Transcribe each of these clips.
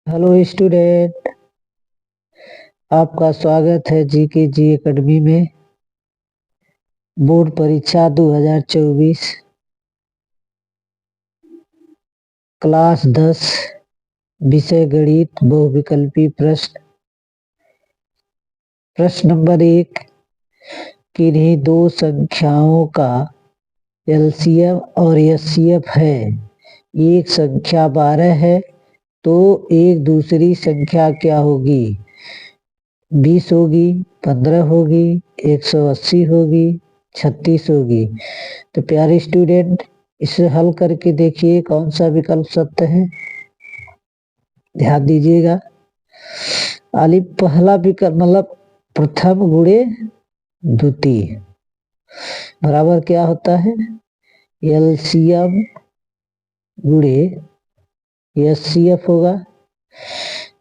Hello student, आपका स्वागत है जी के जी एकेडमी में। बोर्ड परीक्षा 2024 क्लास 10 विषय गणित बहुविकल्पी प्रश्न। प्रश्न नंबर 1, किन्हीं दो संख्याओं का एलसीएम और एचसीएफ है। एक संख्या 12 है तो एक दूसरी संख्या क्या होगी? 20 होगी, 15 होगी, 180 होगी, 36 होगी। तो प्यारे स्टूडेंट, इसे हल करके देखिए कौन सा विकल्प सत्य है। ध्यान दीजिएगा। आली पहला विकल्प मतलब प्रथम गुणे द्वितीय बराबर क्या होता है? एलसीएम गुणे एचसीएफ होगा।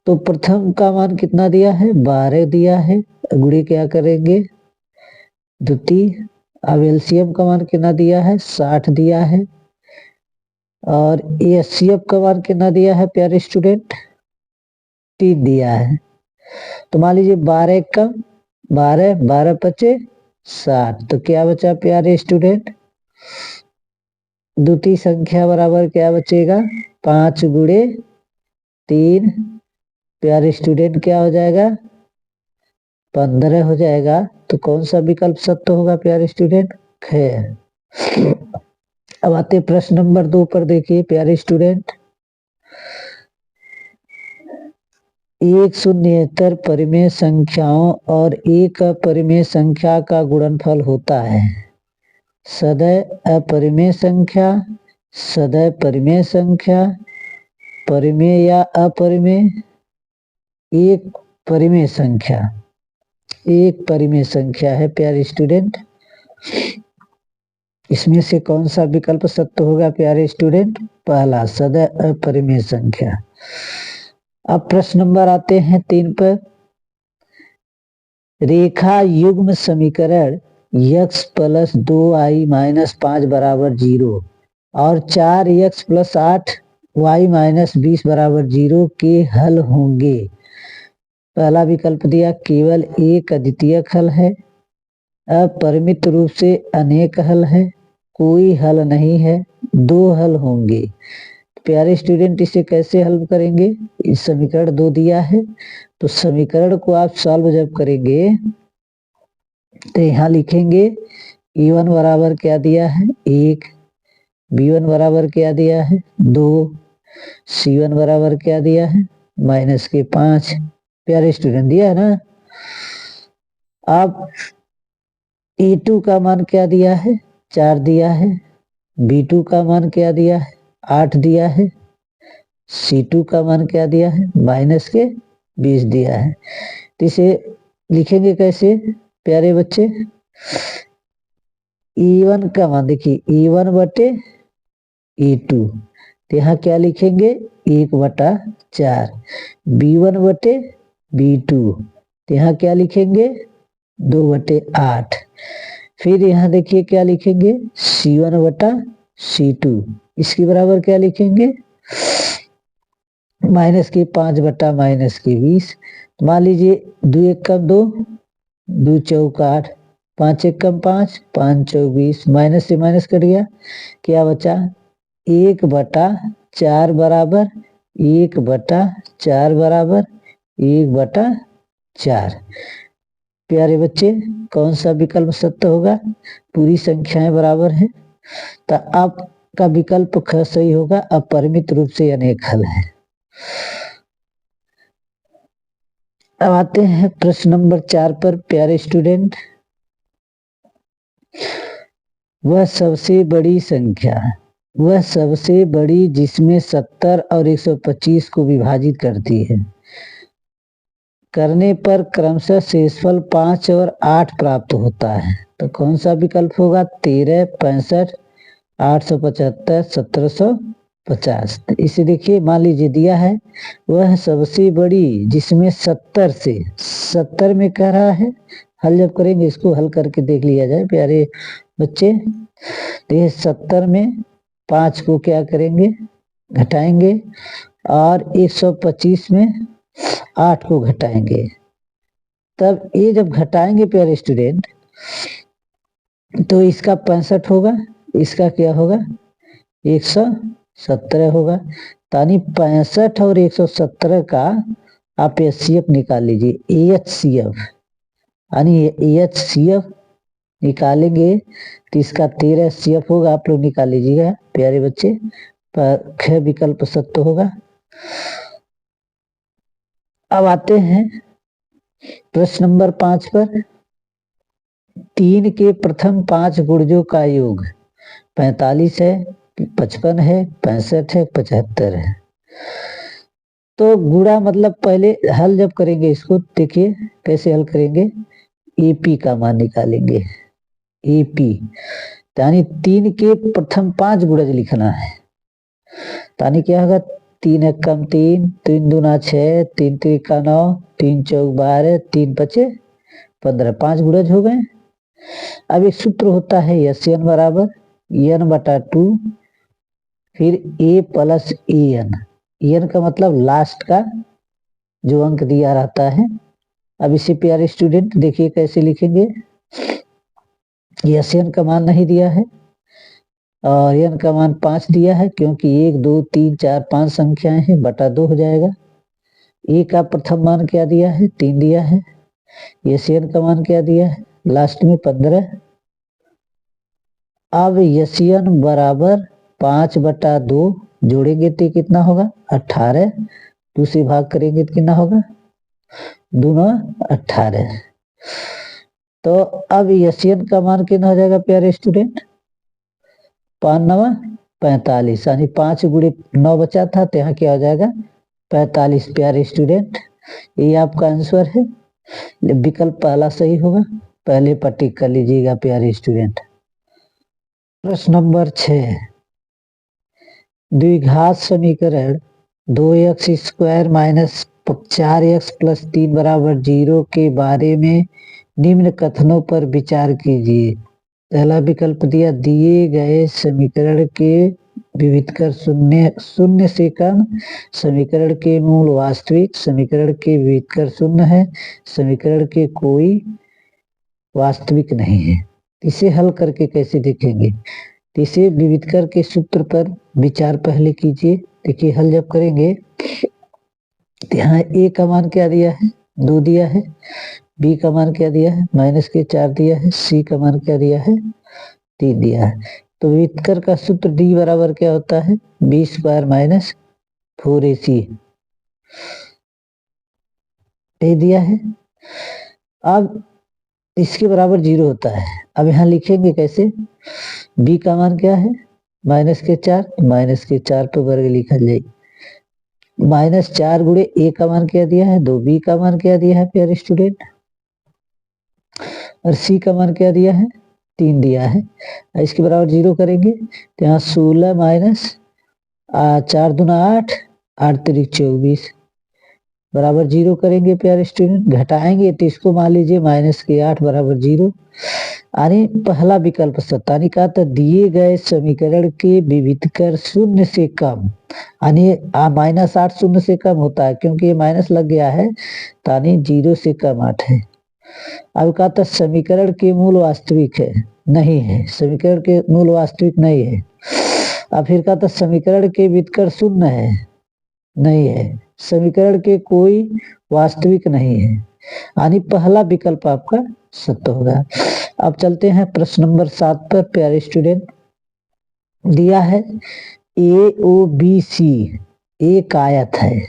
तो प्रथम का मान कितना दिया है? 12 दिया है। गुणे क्या करेंगे? द्वितीय। अब एलसीएम का मान कितना दिया है? 60 दिया है। और एचसीएफ का मान कितना दिया है प्यारे स्टूडेंट? 3 दिया है। तो मान लीजिए 12 कम 12, 12 पचे 60। तो क्या बचा प्यारे स्टूडेंट? द्वितीय संख्या बराबर क्या बचेगा? 5 गुणे 3। प्यारे स्टूडेंट क्या हो जाएगा? 15 हो जाएगा। तो कौन सा विकल्प सत्य होगा प्यारे स्टूडेंट? ख। अब आते प्रश्न नंबर 2 पर। देखिए प्यारे स्टूडेंट, एक शून्येतर परिमेय संख्याओं और एक अपरिमेय संख्या का गुणनफल होता है। सदैव अपरिमेय संख्या, सदैव परिमेय संख्या, परिमेय या अपरिमेय, एक परिमेय संख्या। एक परिमेय संख्या है प्यारे स्टूडेंट। इसमें से कौन सा विकल्प सत्य होगा प्यारे स्टूडेंट? पहला, सदैव अपरिमेय संख्या। अब प्रश्न नंबर आते हैं 3 पर। रेखा युग्म समीकरण x प्लस 2y माइनस 5 बराबर 0 और 4x प्लस 8y माइनस 20 बराबर 0 के हल होंगे। पहला विकल्प दिया केवल एक अद्वितीयक हल है, अपरिमित रूप से अनेक हल है, कोई हल नहीं है, दो हल होंगे। प्यारे स्टूडेंट, इसे कैसे हल करेंगे? इस समीकरण 2 दिया है, तो समीकरण को आप सॉल्व जब करेंगे तो यहां लिखेंगे E1 बराबर क्या दिया है? 1, B1 बराबर क्या दिया है? 2, C1 बराबर क्या दिया है? माइनस के 5। प्यारे स्टूडेंट दिया है ना। अब E2 का मान क्या दिया है? 4 दिया है। B2 का मान क्या दिया है? 8 दिया है। C2 का मान क्या दिया है? माइनस के 20 दिया है। तो इसे लिखेंगे कैसे प्यारे बच्चे? E1 का मान देखिए E1 बटे E2, तो यहाँ क्या लिखेंगे? 1/4। B1 बटे B2, तो यहाँ क्या लिखेंगे? 2/8। फिर यहाँ देखिए क्या लिखेंगे? C1 बटा C2, इसके बराबर क्या लिखेंगे? माइनस के 5 बटा माइनस के 20। मान लीजिए 2 1 कम 2, 2 चौक 8, 5 1 कम 5, 5 चौक 20। माइनस से माइनस कट गया, क्या बचा? 1/4 बराबर 1/4 बराबर 1/4। प्यारे बच्चे, कौन सा विकल्प सत्य होगा? पूरी संख्याएं बराबर है, तो आपका विकल्प ख सही होगा। अपरिमित रूप से अनेक हल है। अब आते हैं प्रश्न नंबर 4 पर। प्यारे स्टूडेंट, वह सबसे बड़ी संख्या, वह सबसे बड़ी जिसमें 70 और 125 को विभाजित करती है, करने पर क्रमशः शेषफल 5 और 8 प्राप्त होता है। तो कौन सा विकल्प होगा? 13, 65, 875, 1750। इसे देखिए, मान लीजिए दिया है वह सबसे बड़ी जिसमें 70 से 70 में कह रहा है। हल जब करेंगे इसको हल करके देख लिया जाए प्यारे बच्चे। तो ये 70 में 5 को क्या करेंगे? घटाएंगे और 125 में 8 को घटाएंगे, तब ये जब घटाएंगे प्यारे स्टूडेंट तो इसका 65 होगा, इसका क्या होगा 117 होगा। यानी 65 और 117 का आप एचसीएफ निकाल लीजिए, एएचसीएफ यानी एएचसीएफ निकालेंगे तो इसका 13 एचसीएफ होगा। आप लोग निकाल लीजिएगा प्यारे बच्चे, पर ख विकल्प सत्य होगा। अब आते हैं प्रश्न नंबर 5 पर। 3 के प्रथम 5 गुणजों का योग 45 है, 55 है, 65 है, 75 है। तो गुणा मतलब पहले हल जब करेंगे इसको, देखिए कैसे हल करेंगे। एपी का मान निकालेंगे, एपी यानी 3 के प्रथम 5 गुणज लिखना है। यानी क्या होगा 3 एक कम 3, 3 दूना 6, 3 त्रिका 9, 3 चौक 12, 3 पचे 15, 5 गुणज हो गए। अब एक सूत्र होता है एस एन बराबर एन बटा 2 फिर ए प्लस एन, एन का मतलब लास्ट का जो अंक दिया रहता है। अब इसे प्यारे स्टूडेंट देखिए कैसे लिखेंगे। एस एन का मान नहीं दिया है और एन का मान 5 दिया है, क्योंकि 1 2 3 4 5 संख्याएं हैं, बटा 2 हो जाएगा। ए का प्रथम मान क्या दिया है 3 दिया है, एस एन का मान क्या दिया है लास्ट में 15। अब यसियन बराबर 5 बटा 2 जोड़ेंगे तो कितना होगा 18, दूसरे भाग करेंगे तो कितना होगा दूना 18। तो अब यसियन का मान कितना हो जाएगा प्यारे स्टूडेंट 5 9 45, यानी 5 गुणे 9 बचा था तो यहाँ क्या हो जाएगा 45 प्यारे स्टूडेंट। ये आपका आंसर है, विकल्प पहला सही होगा, पहले पर टिक कर लीजिएगा प्यारे स्टूडेंट। प्रश्न नंबर 6, द्विघात समीकरण 2x² माइनस 4x प्लस 3 बराबर 0 के बारे में निम्न कथनों पर विचार कीजिए। पहला विकल्प दिया दिए गए समीकरण के विविधकर शून्य से कम, समीकरण के मूल वास्तविक, समीकरण के विविधकर शून्य है, समीकरण के कोई वास्तविक नहीं है। इसे हल करके कैसे देखेंगे, इसे विविधकर के सूत्र पर विचार पहले कीजिए। देखिए हल जब करेंगे तो यहाँ ए का मान क्या दिया है 2 दिया है, बी का मान क्या दिया है -4 दिया है, सी का मान क्या दिया है 3 दिया है। तो विविधकर का सूत्र डी बराबर क्या होता है b² - 4ac दे दिया है। अब इसके बराबर 0 होता है। अब यहाँ लिखेंगे कैसे, b का मान क्या है -4, -4 पे वर्ग लिखा जाए, -4 गुणे ए का मान क्या दिया है 2, बी का मान क्या दिया है प्यारे स्टूडेंट और सी का मान क्या दिया है 3 दिया है। इसके बराबर 0 करेंगे तो यहाँ 16 माइनस 4 दूना 8, 8 त्रिक 24 बराबर 0 करेंगे प्यारे स्टूडेंट। घटाएंगे तो इसको मान लीजिए -8 बराबर 0, यानी पहला विकल्प सत्य। यानी कहा था दिए गए समीकरण के विविधकर शून्य से कम, यानी -8 शून्य से कम होता है क्योंकि ये माइनस लग गया है, यानी 0 से कम 8 है। अब कहा था समीकरण के मूल वास्तविक है, नहीं है, समीकरण के मूल वास्तविक नहीं है। अब फिर कहा था समीकरण के विविधकर शून्य है, नहीं है, समीकरण के कोई वास्तविक नहीं है, यानी पहला विकल्प आपका सत्य होगा। अब चलते हैं प्रश्न नंबर 7 पर प्यारे स्टूडेंट। दिया है AOBC एक आयत है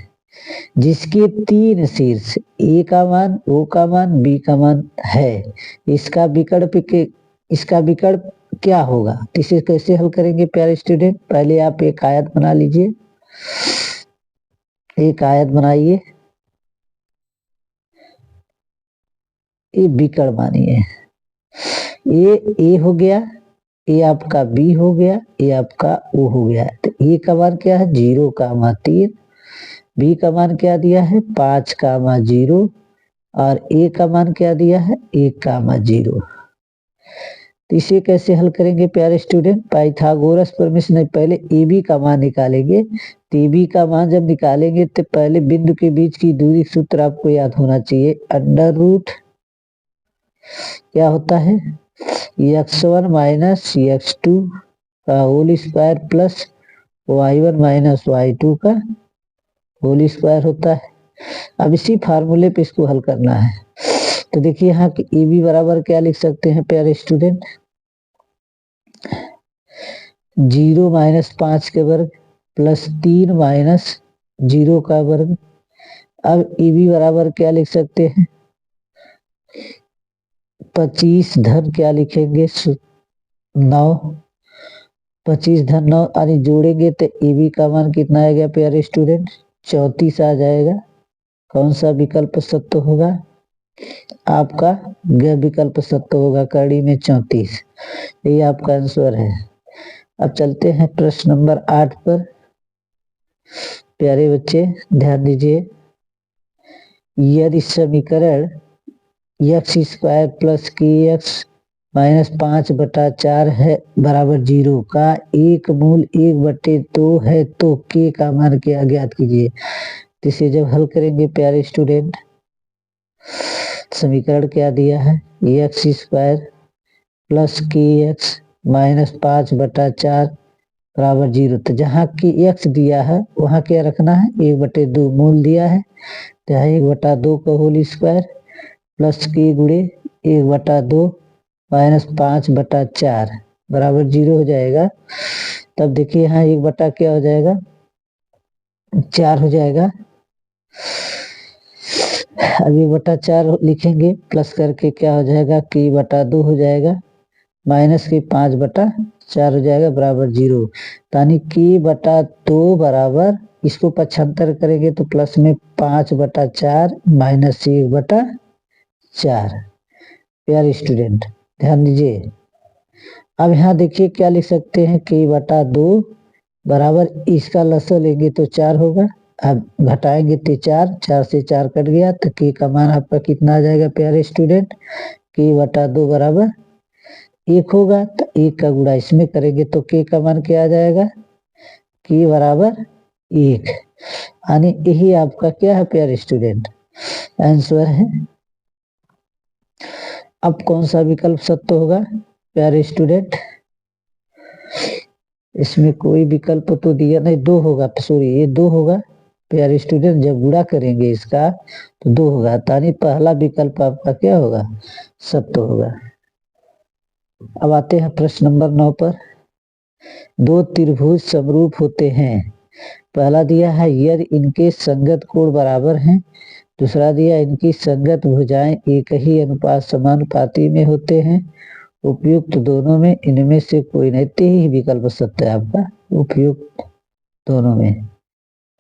जिसके 3 शीर्ष ए का मान, ओ का मान, बी का मान है। इसका विकल्प क्या होगा, इसे कैसे हल करेंगे प्यारे स्टूडेंट। पहले आप एक आयत बना लीजिए, एक आयत बनाइए, ये विकल्प मानिए, ये ए हो गया, ये आपका बी हो गया, ये आपका ओ हो गया। तो ए का मान क्या है 0 का 3, बी का मान क्या दिया है 5 का 0 और ए का मान क्या दिया है 1 का 0। तो इसे कैसे हल करेंगे प्यारे स्टूडेंट, पाइथागोरस प्रमेय से पहले ए बी का मान निकालेंगे टीबी का मान जब निकालेंगे तो पहले बिंदु के बीच की दूरी सूत्र आपको याद होना चाहिए। अंडर रूट क्या होता है, x1 माइनस x2 का whole square plus y1 minus y2 का होल स्क्वायर होता है। अब इसी फार्मूले पे इसको हल करना है। तो देखिए यहाँ कि ए बी बराबर क्या लिख सकते हैं प्यारे स्टूडेंट, 0 माइनस 5 के वर्ग प्लस 3 माइनस 0 का वर्ग। अब ए बी बराबर क्या लिख सकते हैं, 25 धन क्या लिखेंगे 9, 25 धन 9 यानी जोड़ेंगे तो ए बी का मान कितना आएगा प्यारे स्टूडेंट, 34 आ जाएगा। कौन सा विकल्प सत्य होगा, आपका ग विकल्प सत्य होगा, कड़ी में 34, यही आपका आंसर है। अब चलते हैं प्रश्न नंबर 8 पर। प्यारे बच्चे ध्यान दीजिए, यदि समीकरण एक्स स्क्वायर प्लस के एक्स माइनस 5/4 है बराबर 0 का एक मूल 1/2 है तो के का मान क्या ज्ञात कीजिए। तो इसे जब हल करेंगे प्यारे स्टूडेंट, समीकरण क्या दिया है, एक्स स्क्वायर प्लस के एक्स माइनस 5/4 बराबर 0। तो जहाँ की एक्स दिया है वहाँ क्या रखना है, 1/2 मूल दिया है तो 1/2 का होल स्क्वायर प्लस के गुणे 1/2 माइनस 5/4 बराबर 0 हो जाएगा। तब देखिए यहाँ 1 क्या हो जाएगा, 4 हो जाएगा। अब 1/4 लिखेंगे प्लस करके क्या हो जाएगा, के 2 हो जाएगा माइनस के 5/4 हो जाएगा बराबर 0। यानी के 2 बराबर, इसको पक्षांतर करेंगे तो प्लस में 5/4 माइनस 1/4। प्यारे स्टूडेंट ध्यान दीजिए, अब यहाँ देखिए क्या लिख सकते हैं, के 2 बराबर इसका लसा लेंगे तो 4 होगा, अब घटाएंगे तो 4 से 4 कट गया तो के का मान आपका कितना आ जाएगा प्यारे स्टूडेंट, के 2 बराबर 1 होगा। तो 1 का गुणा इसमें करेंगे तो के का मान क्या आ जाएगा, के बराबर 1। यानी यही आपका क्या है प्यारे स्टूडेंट, आंसर है। अब कौन सा विकल्प सत्य होगा प्यारे स्टूडेंट, इसमें कोई विकल्प तो दिया नहीं, 2 होगा, सॉरी ये 2 होगा प्यारे स्टूडेंट। जब गुणा करेंगे इसका तो 2 होगा, यानी पहला विकल्प आपका क्या होगा, सत्य होगा। अब आते हैं प्रश्न नंबर 9 पर। दो त्रिभुज समरूप होते हैं, पहला दिया है यदि इनके संगत कोण बराबर हैं, दूसरा दिया इनकी संगत भुजाएं एक ही अनुपात समानुपाती में होते हैं, उपयुक्त दोनों में इनमें से कोई नहीं। ही विकल्प सत्य है आपका, उपयुक्त दोनों में।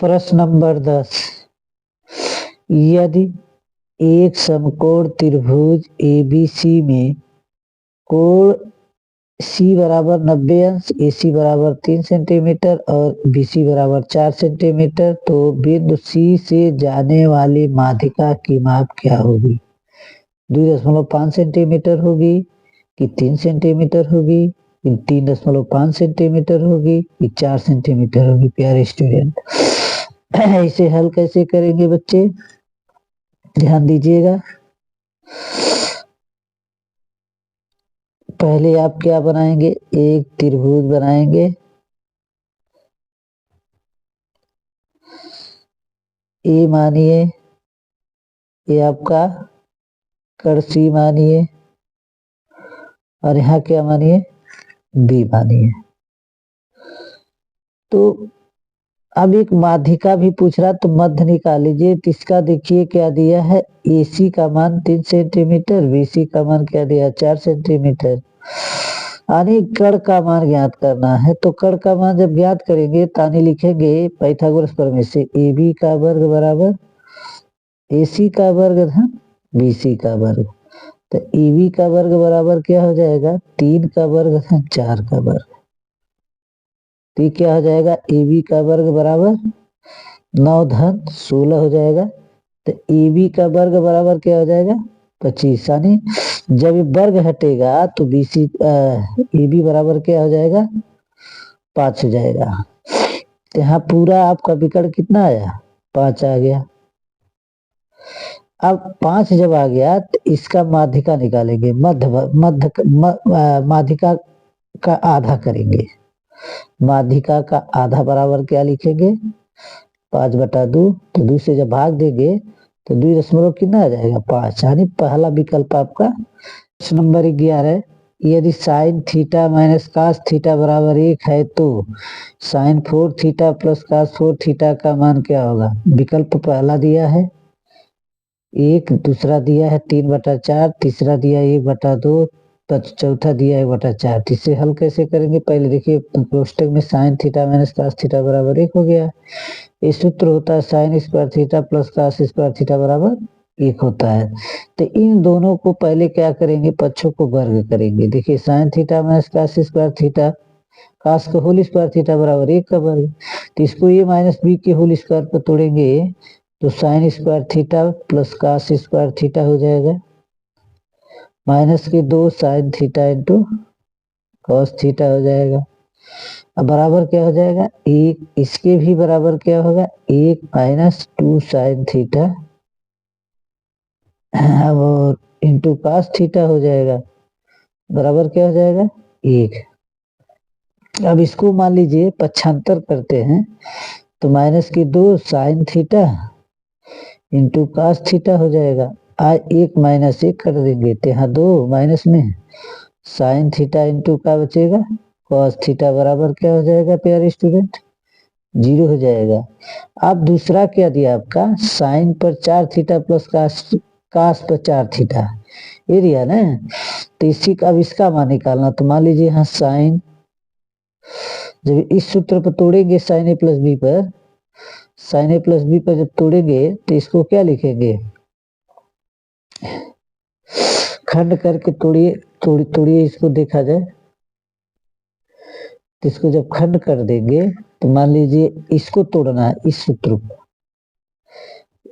प्रश्न नंबर 10, यदि एक समकोण त्रिभुज एबीसी में कोण सी बराबर 90 अंश, AC बराबर 3 सेंटीमीटर और BC बराबर 4 सेंटीमीटर, तो बिंदु C से जाने वाली माध्यिका की माप क्या होगी, 2.5 सेंटीमीटर होगी कि 3 सेंटीमीटर होगी, 3.5 सेंटीमीटर होगी कि 4 सेंटीमीटर होगी। प्यारे स्टूडेंट इसे हल कैसे करेंगे बच्चे, ध्यान दीजिएगा। पहले आप क्या बनाएंगे, एक त्रिभुज बनाएंगे, ए मानिए, ये आपका कर्ण सी मानिए और यहाँ क्या मानिए, बी मानिए। तो अब एक माध्यिका भी पूछ रहा तो मध्य निकाल लीजिए। इसका देखिए क्या दिया है, AC का मान 3 सेंटीमीटर, BC का मान क्या दिया 4 सेंटीमीटर, यानी कर्ण का मान ज्ञात करना है। तो कर्ण का मान जब ज्ञात करेंगे तानी लिखेंगे पाइथागोरस प्रमेय से, AB का वर्ग बराबर AC का वर्ग धन BC का वर्ग। तो AB का वर्ग बराबर क्या हो जाएगा, 3 का वर्ग धन 4 का वर्ग। तो क्या हो जाएगा, AB का वर्ग बराबर 9 धन 16 हो जाएगा। तो AB का वर्ग बराबर क्या हो जाएगा 25, यानी जब वर्ग हटेगा तो AB बराबर क्या हो जाएगा 5 हो जाएगा। तो यहाँ पूरा आपका विकर्ण कितना आया, 5 आ गया। अब 5 जब आ गया तो इसका माध्यिका निकालेंगे, माध्यिका का आधा करेंगे। माध्यिका का आधा बराबर क्या लिखेंगे, 5/2। तो 2 से जब भाग देंगे तो 2 दशमलव कितना आ जाएगा, 5। यानी पहला विकल्प आपका। प्रश्न नंबर 11, यदि sine theta minus cos theta बराबर 1 है तो sine 4 theta plus cos 4 theta का मान क्या होगा। विकल्प पहला दिया है 1, दूसरा दिया है 3/4, तीसरा दिया है 1/2, चौथा दिया है 1/4। इसे हल कैसे करेंगे, पहले देखिए कोष्टक में sine theta minus cos theta बराबर 1 हो गया। ये सूत्र होता है sine square theta plus cos square theta बराबर 1 होता है। तो इन दोनों को पहले क्या करेंगे, पक्षों को वर्ग करेंगे। देखिए sine theta minus cos square theta, cos का होल स्क्वायर थीटा बराबर 1 का वर्ग। तो इसको ये माइनस बी के होल स्क्वायर पर तोड़ेंगे तो sine square theta plus cos square theta हो जाएगा, माइनस के 2 sine theta into cos theta हो जाएगा। अब बराबर क्या हो जाएगा, 1। इसके भी बराबर क्या होगा, 1 माइनस 2 साइन थीटा और इंटू कास थीटा हो जाएगा, बराबर क्या हो जाएगा, 1। अब इसको मान लीजिए पक्षांतर करते हैं तो माइनस की 2 sine theta into cos theta हो जाएगा। आज 1 माइनस 1 कर देंगे तो यहाँ 2 माइनस में साइन थीटा इंटू का बचेगा कॉस थीटा बराबर क्या हो जाएगा प्यारे स्टूडेंट, 0 हो जाएगा। अब दूसरा क्या दिया आपका, साइन पर 4 थीटा प्लस कास पर 4 थीटा, ये दिया ना। तो इसी का अब इसका मान निकालना, तो मान लीजिए यहाँ साइन, जब इस सूत्र पर तोड़ेंगे साइन ए प्लस बी पर, साइन ए प्लस बी पर जब तोड़ेंगे तो इसको क्या लिखेंगे, खंड करके तोड़िए, तोड़िए इसको देखा जाए तो इसको जब खंड कर देंगे तो मान लीजिए इसको तोड़ना है, इस सूत्र को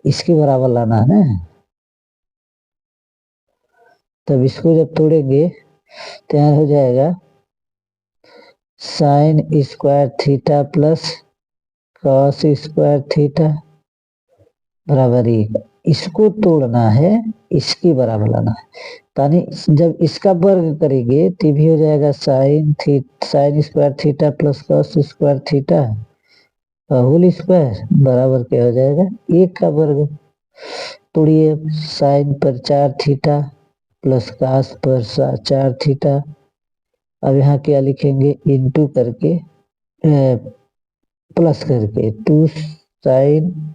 इसके बराबर लाना है ना। तब इसको जब तोड़ेंगे तो यहाँ हो जाएगा sine square theta plus cos square theta बराबर 1। इसको तोड़ना है, इसके बराबर लाना है। यानी जब इसका वर्ग करेंगे तो भी हो जाएगा sine square theta plus cos square theta whole square बराबर क्या हो जाएगा, 1 का वर्ग। तोड़िए, साइन पर 4 थीटा प्लस कास पर 4 थीटा। अब यहाँ क्या लिखेंगे, इंटू करके प्लस करके 2 sign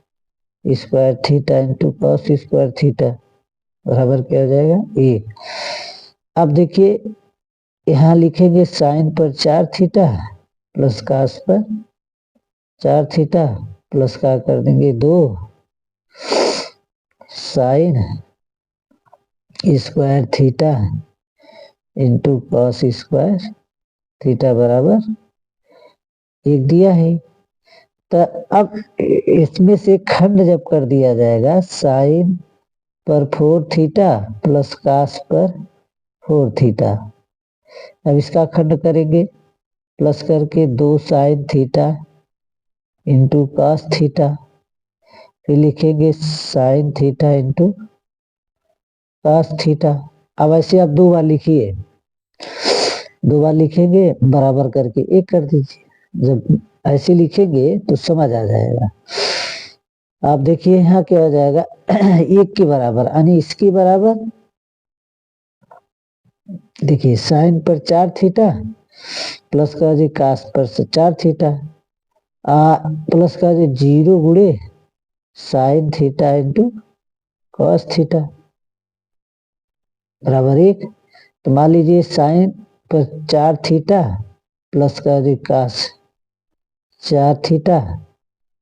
square theta into cos square theta बराबर क्या हो जाएगा, 1। अब देखिए यहाँ लिखेंगे साइन पर 4 थीटा प्लस कास पर 4 थीटा प्लस का कर देंगे 2 sign square theta into cos square theta बराबर 1 दिया है। तो अब इसमें से खंड जब कर दिया जाएगा, साइन पर 4 थीटा प्लस कास पर 4 थीटा, अब इसका खंड करेंगे प्लस करके 2 sine theta into cos theta, फिर लिखेंगे sine theta into cos theta. अब ऐसे आप 2 बार लिखिए, 2 बार लिखेंगे बराबर करके 1 कर दीजिए। जब ऐसे लिखेंगे तो समझ आ जाएगा। आप देखिए यहाँ क्या हो जाएगा 1 के बराबर, यानी इसके बराबर देखिए साइन पर 4 थीटा प्लस का जी कास पर 4 थीटा प्लस का जी 0 गुणे sign theta into cos theta बराबर 1। तो मान लीजिए साइन पर 4 थीटा प्लस का जी कास 4 थीटा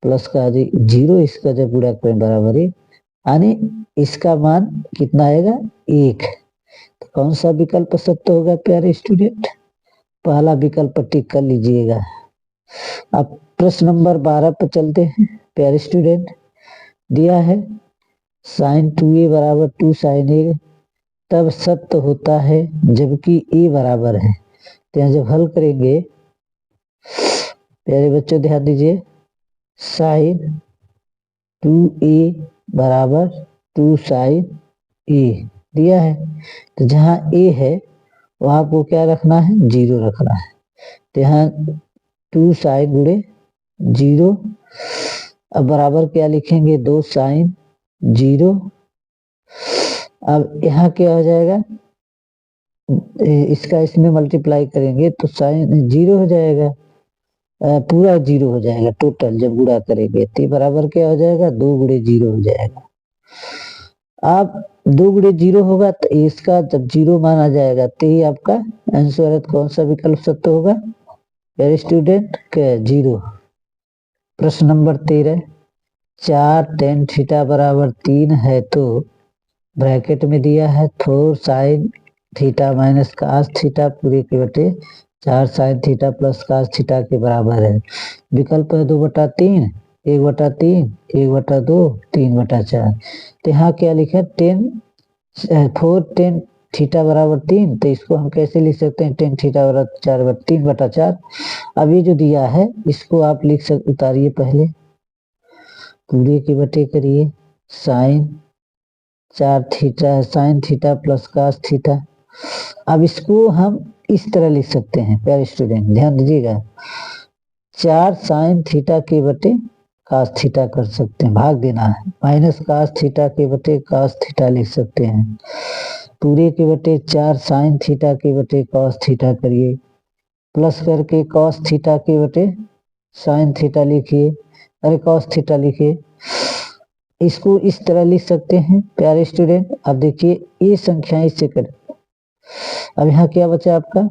प्लस का जी 0, इसका जब गुणा करें बराबर 1, यानी इसका मान कितना आएगा, 1। तो कौन सा विकल्प सत्य होगा प्यारे स्टूडेंट, पहला विकल्प टिक कर लीजिएगा। अब प्रश्न नंबर 12 पर चलते हैं प्यारे स्टूडेंट। दिया है साइन 2a बराबर 2 साइन ए तब सत्य होता है जबकि a बराबर है। तो यहाँ जब हल करेंगे, प्यारे बच्चों ध्यान दीजिए, साइन 2a बराबर 2 साइन ए दिया है। तो जहां a है वहां को क्या रखना है, 0 रखना है। तो यहाँ 2 साइन गुणे 0, अब बराबर क्या लिखेंगे, 2 साइन 0। अब यहाँ क्या हो जाएगा, इसका इसमें मल्टीप्लाई करेंगे तो साइन 0 हो जाएगा, पूरा 0 हो जाएगा टोटल जब गुणा करेंगे। तो बराबर क्या हो जाएगा, 2 गुणे 0 हो जाएगा। अब 2 गुणे 0 होगा तो इसका जब 0 माना जाएगा तो ही आपका आंसर है। कौन सा विकल्प सत्य होगा वेरी स्टूडेंट के 0। प्रश्न नंबर 13, 4 tan थीटा बराबर 3 है तो ब्रैकेट में दिया है 4 sine theta minus cos theta पूरे के बटे 4 sine theta plus cos theta के बराबर है। विकल्प है 2/3, 1/3, 1/2, 3/4। तो यहाँ क्या लिखा है 4 tan थीटा बराबर 3, तो इसको हम कैसे लिख सकते हैं, tan थीटा बराबर 3/4। अब ये जो दिया है इसको आप लिख सकते, उतारिए पहले पूरे के बटे करिए sine 4 theta sine theta plus cos theta. अब इसको हम इस तरह लिख सकते हैं प्यारे स्टूडेंट, ध्यान दीजिएगा, 4 साइन थीटा के बटे कास थीटा कर सकते हैं, भाग देना है, माइनस कास थीटा के बटे कास थीटा लिख सकते हैं, पूरे के बटे 4 साइन थीटा के बटे कॉस थीटा करिए, प्लस करके कॉस थीटा के बटे साइन थीटा लिखिए, अरे कॉस थीटा लिखिए। इसको इस तरह लिख सकते हैं प्यारे स्टूडेंट। अब देखिए ये संख्या इससे करें, अब यहाँ क्या बचा आपका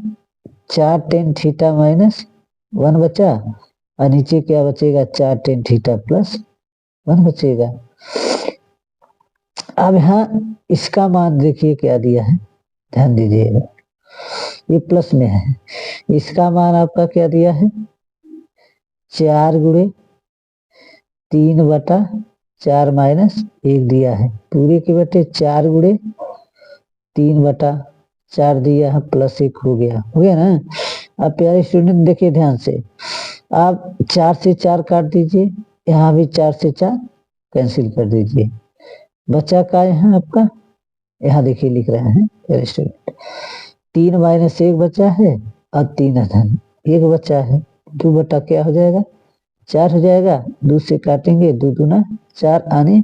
4 tan थीटा माइनस 1 बचा, और नीचे क्या बचेगा 4 tan थीटा प्लस 1 बचेगा। अब यहाँ इसका मान देखिए क्या दिया है, ध्यान दीजिएगा, ये प्लस में है, इसका मान आपका क्या दिया है 4 गुणे 3/4 माइनस 1 दिया है, पूरे के बटे 4 गुणे 3/4 दिया है, प्लस 1 हो गया ना। अब प्यारे स्टूडेंट देखिए ध्यान से, आप 4 से 4 काट दीजिए, यहाँ भी 4 से 4 कैंसिल कर दीजिए, बचा का यहाँ आपका, यहाँ देखिए लिख रहे हैं प्यारे स्टूडेंट 3 माइनस 1 बचा है और 3 धन 1 बचा है, 2 बटा क्या हो जाएगा 4 हो जाएगा, 2 से काटेंगे 2 दूना 4 आने,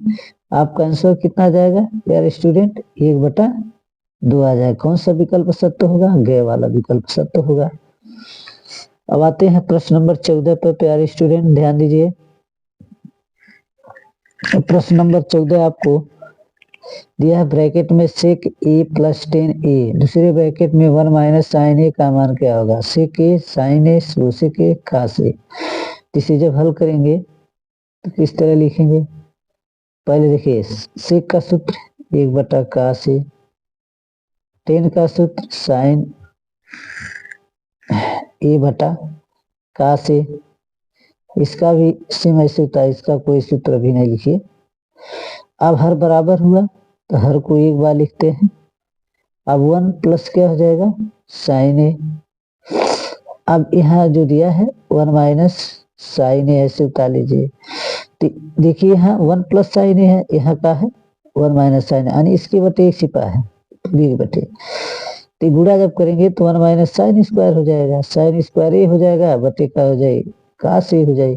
आपका आंसर कितना आ जाएगा प्यारे स्टूडेंट 1/2 आ जाएगा। कौन सा विकल्प सत्य होगा, ग वाला विकल्प सत्य होगा। अब आते हैं प्रश्न नंबर 14 पर प्यारे स्टूडेंट, ध्यान दीजिए। प्रश्न नंबर 14 आपको दिया है ब्रैकेट में sec a प्लस 10a, दूसरे ब्रैकेट में 1 माइनस साइन a का मान क्या होगा, sec a sine a sec a cos a। इसे जब हल करेंगे तो किस तरह लिखेंगे, पहले देखिए sec का सूत्र 1/cos a, 10 का सूत्र साइन a बटा cos a, इसका भी सेम ऐसे होता है, इसका कोई सूत्र भी नहीं लिखिए। अब हर बराबर हुआ तो हर को एक बार लिखते हैं, अब 1 प्लस क्या हो जाएगा साइन ए, अब यहाँ जो दिया है 1 माइनस साइन ए ऐसे उतार लीजिए, देखिए यहाँ 1 प्लस साइन ए है, यहाँ का है 1 माइनस साइन ए, यानी इसके बटे एक सिपा है पूरे बटे, तो गुणा जब करेंगे तो 1 माइनस साइन स्क्वायर हो जाएगा, साइन स्क्वायर ए हो जाएगा बटे का हो जाएगा कास ए हो जाएगी।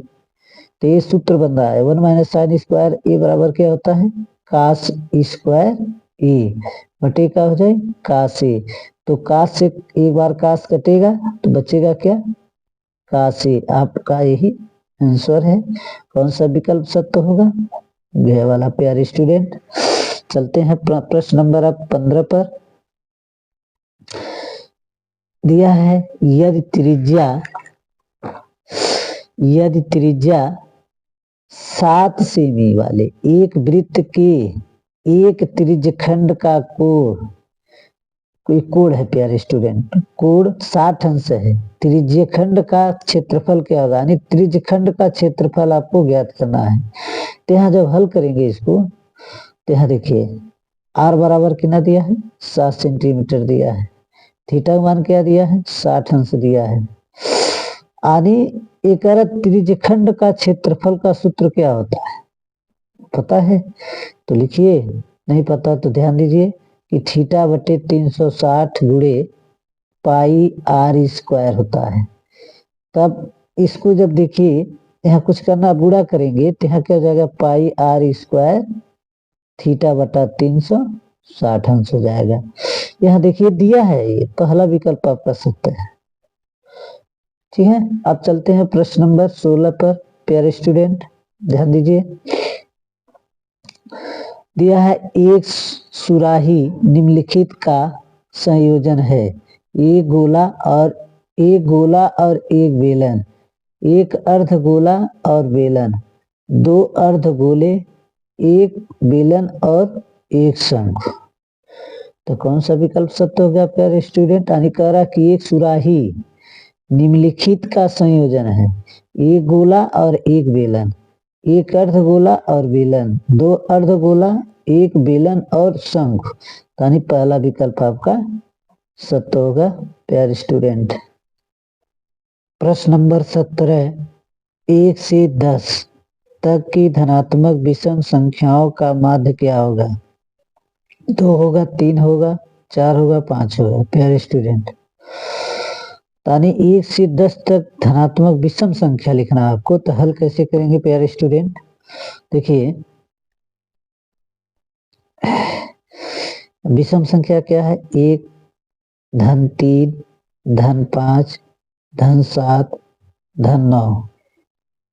तो ये सूत्र बन रहा है 1 माइनस साइन स्क्वायर ए बराबर क्या होता है कास स्क्वायर ए बटे का हो जाए कास ए, तो कास से एक बार कास कटेगा तो बचेगा क्या कास ए, आपका यही आंसर है। कौन सा विकल्प सत्य होगा, यह वाला प्यारे स्टूडेंट। चलते हैं प्रश्न नंबर 15 पर, दिया है यदि त्रिज्या 7 सेमी वाले एक वृत्त के एक त्रिज्यखंड का कोण, कोई कोण है प्यारे स्टूडेंट, कोण 60 अंश है, त्रिज्यखंड का क्षेत्रफल क्या होगा, यानी त्रिज्यखंड का क्षेत्रफल आपको ज्ञात करना है। तो यहाँ जब हल करेंगे इसको तो यहाँ देखिए r बराबर कितना दिया है 7 सेंटीमीटर दिया है, थीटा मान क्या दिया है 60 अंश दिया है, यानी एकारक त्रिज्यखंड का क्षेत्रफल का सूत्र क्या होता है, पता है तो लिखिए, नहीं पता तो ध्यान दीजिए कि थीटा बटे 360 गुणे पाई आर स्क्वायर होता है। तब इसको जब देखिए यहाँ कुछ करना गुणा करेंगे तो यहाँ क्या हो जाएगा, पाई आर स्क्वायर थीटा बटा 360 अंश हो जाएगा। यहाँ देखिए दिया है, ये पहला विकल्प आपका सत्य है। ठीक है, अब चलते हैं प्रश्न नंबर 16 पर। प्यारे स्टूडेंट ध्यान दीजिए, दिया है एक सुराही निम्नलिखित का संयोजन है, एक गोला और एक बेलन, एक अर्ध गोला और बेलन, दो अर्ध गोले, एक बेलन और एक शंख। तो कौन सा विकल्प सत्य हो गया प्यारे स्टूडेंट, यानी कह रहा कि एक सुराही निम्नलिखित का संयोजन है, एक गोला और एक बेलन, एक अर्ध गोला और बेलन, दो अर्ध गोला, एक बेलन और शंख। यानी पहला विकल्प आपका सत्य होगा प्यारे स्टूडेंट। प्रश्न नंबर 17, 1 से 10 तक की धनात्मक विषम संख्याओं का माध्य क्या होगा, 2 होगा, 3 होगा, 4 होगा, 5 होगा प्यारे स्टूडेंट। यानी 1 से 10 तक धनात्मक विषम संख्या लिखना आपको, तो हल कैसे करेंगे प्यारे स्टूडेंट, देखिए विषम संख्या क्या है, 1, धन 3, धन 5, धन 7, धन 9।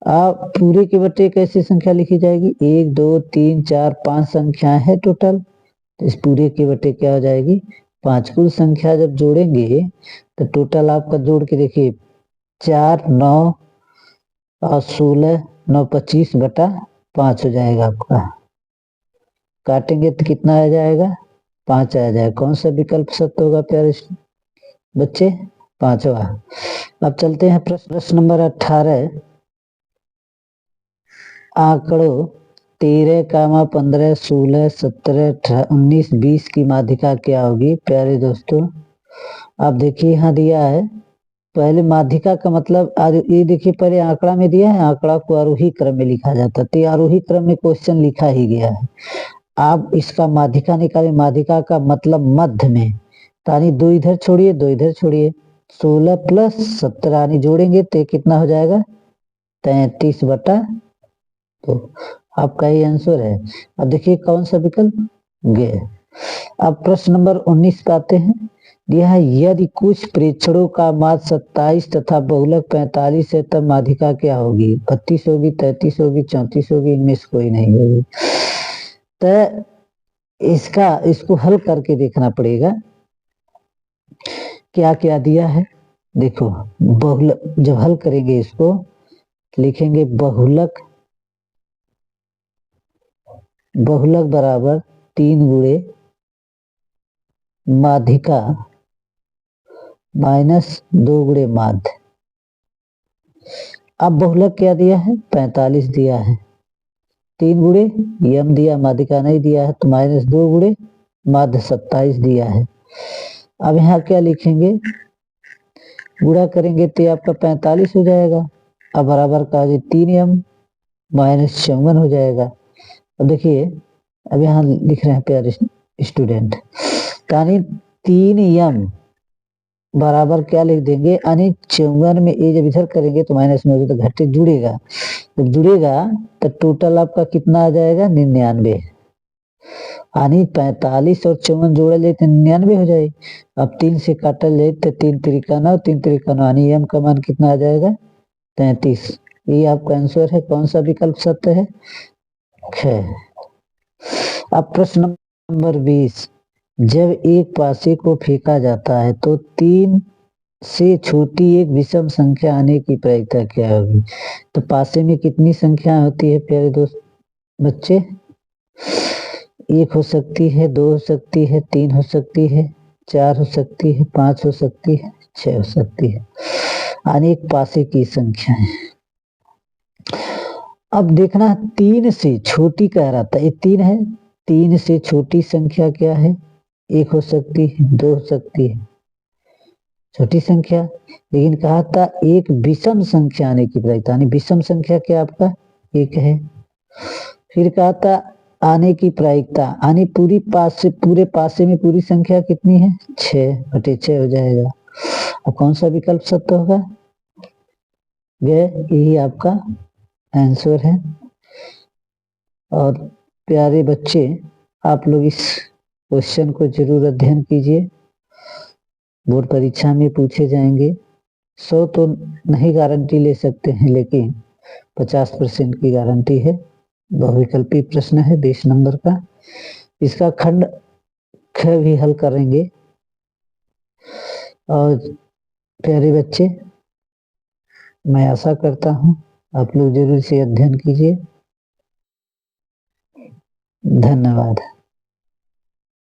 आप पूरे के बटे कैसी संख्या लिखी जाएगी, 1, 2, 3, 4, 5 संख्याएं है टोटल, तो इस पूरे के बटे क्या हो जाएगी 5। कुल संख्या जब जोड़ेंगे तो टोटल आपका जोड़ के देखिए 4, 9 और 16, 9, 25 बटा 5 हो जाएगा आपका। काटेंगे तो कितना आ जाएगा, 5 आ जाएगा। कौन सा विकल्प सत्य होगा प्यारे बच्चे, 5वां। अब चलते हैं प्रश्न नंबर 18, आंकड़ों 13, 15, 16, 17, 18, 19, 20 की माध्यिका क्या होगी प्यारे दोस्तों। आप देखिए यहाँ दिया है, पहले माध्यिका का मतलब ये देखिए पहले आंकड़ा में दिया है, आंकड़ा को आरोही क्रम में लिखा जाता है, तो आरोही क्रम में क्वेश्चन लिखा ही गया है। आप इसका माध्यिका निकालें, माध्यिका का मतलब मध्य में, तानी 2 इधर छोड़िए 2 इधर छोड़िए, 16 प्लस 17 यानी जोड़ेंगे तो कितना हो जाएगा 33 बटा 2। आपका ये आंसर है। अब देखिए कौन सा विकल्प गे। अब प्रश्न नंबर 19 पे आते हैं, यह यदि कुछ प्रेक्षणों का माध्य 27 तथा बहुलक 45 है तब माध्यिका क्या होगी, 32 होगी, 33 होगी, 34 होगी, इनमें से कोई नहीं होगी। तो इसको हल करके देखना पड़ेगा क्या क्या दिया है। देखो बहुलक, जब हल करेंगे इसको लिखेंगे बहुलक बराबर 3 गुणे माध्यिका माइनस 2 गुणे माध्य। अब बहुलक क्या दिया है 45 दिया है, 3 गुणे यम दिया, माध्यिका नहीं दिया है, तो माइनस 2 गुणे माध्य 27 दिया है। अब यहाँ क्या लिखेंगे, गुणा करेंगे तो आपका 45 हो जाएगा, अब बराबर का 3 यम माइनस 54 हो जाएगा। अब देखिए अब यहाँ लिख रहे हैं प्यारे स्टूडेंट, यानी 3 यम बराबर क्या लिख देंगे, यानी 54 में ए जब इधर करेंगे तो माइनस में हो जाए तो घटे जुड़ेगा, जब जुड़ेगा तो टोटल आपका कितना आ जाएगा 99, यानी 45 और 54 जोड़ा जाए तो 99 हो जाए। अब 3 से काटल जाए तो 3 त्रिका 9, 3 त्रिका 9, यानी एम का मान कितना आ जाएगा 33। ये आपका आंसर है। कौन सा विकल्प सत्य है, अब प्रश्न नंबर 20, जब एक पासे को फेंका जाता है तो 3 से छोटी एक विषम संख्या आने की प्रायिकता क्या होगी। तो पासे में कितनी संख्या होती है प्यारे दोस्त बच्चे, 1 हो सकती है, 2 हो सकती है, 3 हो सकती है, 4 हो सकती है, 5 हो सकती है, 6 हो सकती है, यानी एक पासे की संख्या है। अब देखना 3 से छोटी कह रहा था, ये 3 है, 3 से छोटी संख्या क्या है, 1 हो सकती है, 2 हो सकती है, छोटी संख्या, लेकिन कहा था एक विषम संख्या आने की प्रायिकता, यानी विषम संख्या क्या आपका एक है। फिर कहा था आने की प्रायिकता, यानी पूरी पूरे पासे में पूरी संख्या कितनी है 6/6 हो जाएगा। अब कौन सा विकल्प सत्य होगा, यही आपका आंसर है। और प्यारे बच्चे, आप लोग इस क्वेश्चन को जरूर अध्ययन कीजिए, बोर्ड परीक्षा में पूछे जाएंगे। 100 तो नहीं गारंटी ले सकते हैं, लेकिन 50% की गारंटी है। बहुविकल्पी प्रश्न है 20 नंबर का, इसका खंड ख भी हल करेंगे। और प्यारे बच्चे, मैं आशा करता हूँ आप लोग जरूर से अध्ययन कीजिए। धन्यवाद।